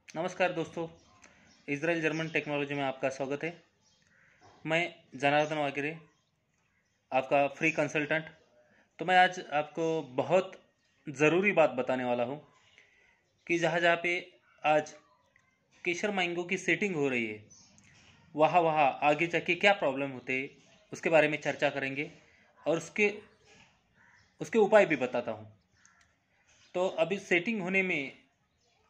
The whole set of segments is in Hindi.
नमस्कार दोस्तों, इज़राइल जर्मन टेक्नोलॉजी में आपका स्वागत है। मैं जनार्दन वागिरे, आपका फ्री कंसल्टेंट। तो मैं आज आपको बहुत ज़रूरी बात बताने वाला हूँ कि जहाँ जहाँ पे आज केशर मैंगो की सेटिंग हो रही है, वहाँ वहाँ आगे जाके क्या प्रॉब्लम होते हैं उसके बारे में चर्चा करेंगे और उसके उसके उपाय भी बताता हूँ। तो अभी सेटिंग होने में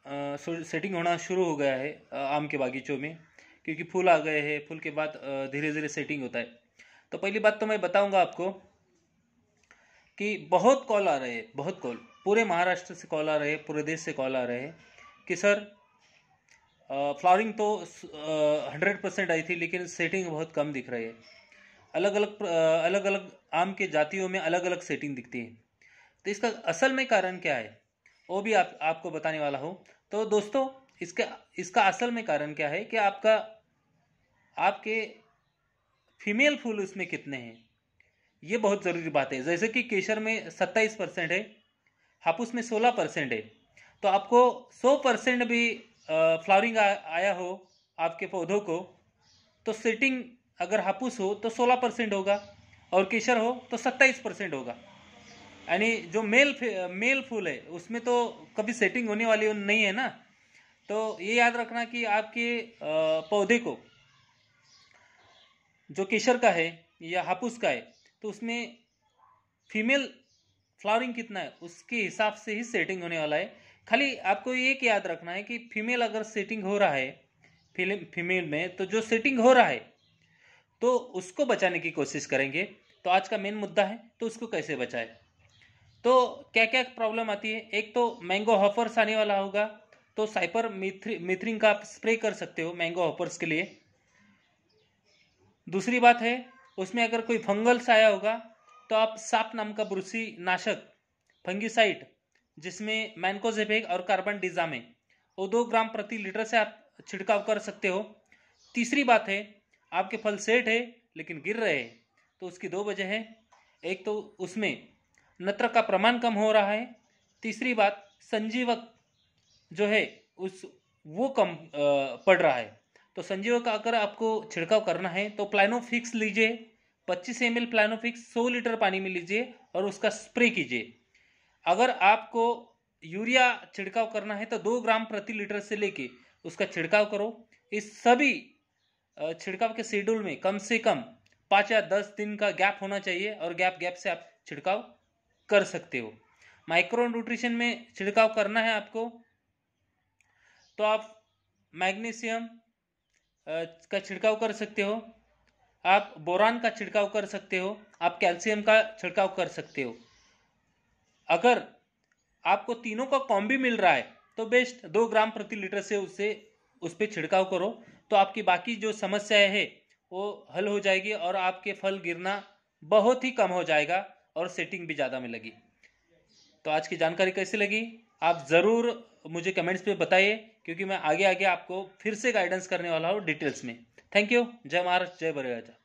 सेटिंग होना शुरू हो गया है आम के बागीचों में, क्योंकि फूल आ गए हैं। फूल के बाद धीरे धीरे सेटिंग होता है। तो पहली बात तो मैं बताऊंगा आपको कि बहुत कॉल आ रहे हैं, बहुत कॉल पूरे महाराष्ट्र से कॉल आ रहे हैं, पूरे देश से कॉल आ रहे हैं कि सर फ्लावरिंग तो 100% आई थी, लेकिन सेटिंग बहुत कम दिख रही है। अलग अलग आम के जातियों में अलग अलग सेटिंग दिखती है। तो इसका असल में कारण क्या है वो भी आपको बताने वाला हूँ। तो दोस्तों, इसका इसका असल में कारण क्या है कि आपके फीमेल फूल उसमें कितने हैं, ये बहुत ज़रूरी बात है। जैसे कि केशर में 27% है, हापुस में 16% है। तो आपको 100% भी फ्लावरिंग आया हो आपके पौधों को, तो सेटिंग अगर हापुस हो तो 16% होगा और केशर हो तो 27% होगा। यानी जो मेल फूल है उसमें तो कभी सेटिंग होने वाली नहीं है ना। तो ये याद रखना कि आपके पौधे को जो केशर का है या हापुस का है, तो उसमें फीमेल फ्लावरिंग कितना है उसके हिसाब से ही सेटिंग होने वाला है। खाली आपको एक याद रखना है कि फीमेल अगर सेटिंग हो रहा है फीमेल में, तो जो सेटिंग हो रहा है तो उसको बचाने की कोशिश करेंगे। तो आज का मेन मुद्दा है, तो उसको कैसे बचाए। तो क्या क्या प्रॉब्लम आती है। एक तो मैंगो हॉपर्स आने वाला होगा, तो साइपर मिथ्रिन का आप स्प्रे कर सकते हो मैंगो हॉपर्स के लिए। दूसरी बात है, उसमें अगर कोई फंगल्स आया होगा तो आप साप नाम का ब्रूसी नाशक फंगिसाइड, जिसमें मैनकोजेब और कार्बन डिजामे, वो 2 ग्राम प्रति लीटर से आप छिड़काव कर सकते हो। तीसरी बात है, आपके फल सेट है लेकिन गिर रहे हैं, तो उसकी 2 वजह है। एक तो उसमें नत्र का प्रमाण कम हो रहा है। तीसरी बात, संजीवक जो है वो कम पड़ रहा है। तो संजीवक का अगर आपको छिड़काव करना है तो प्लानोफिक्स लीजिए, 25 ml प्लानोफिक्स 100 लीटर पानी में लीजिए और उसका स्प्रे कीजिए। अगर आपको यूरिया छिड़काव करना है तो 2 ग्राम प्रति लीटर से लेके उसका छिड़काव करो। इस सभी छिड़काव के शेड्यूल में कम से कम 5 या 10 दिन का गैप होना चाहिए और गैप से आप छिड़काव कर सकते हो। माइक्रो न्यूट्रिशन में छिड़काव करना है आपको, तो आप मैग्नीशियम का छिड़काव कर सकते हो, आप बोरान का छिड़काव कर सकते हो, आप कैल्शियम का छिड़काव कर सकते हो। अगर आपको तीनों का कॉम्बी मिल रहा है तो बेस्ट 2 ग्राम प्रति लीटर से उस पर छिड़काव करो। तो आपकी बाकी जो समस्याएं है वो हल हो जाएगी और आपके फल गिरना बहुत ही कम हो जाएगा और सेटिंग भी ज़्यादा मिलेगी। तो आज की जानकारी कैसी लगी आप ज़रूर मुझे कमेंट्स पे बताइए, क्योंकि मैं आगे आगे आपको फिर से गाइडेंस करने वाला हूँ डिटेल्स में। Thank you. जय महाराष्ट्र, जय बड़े राजा।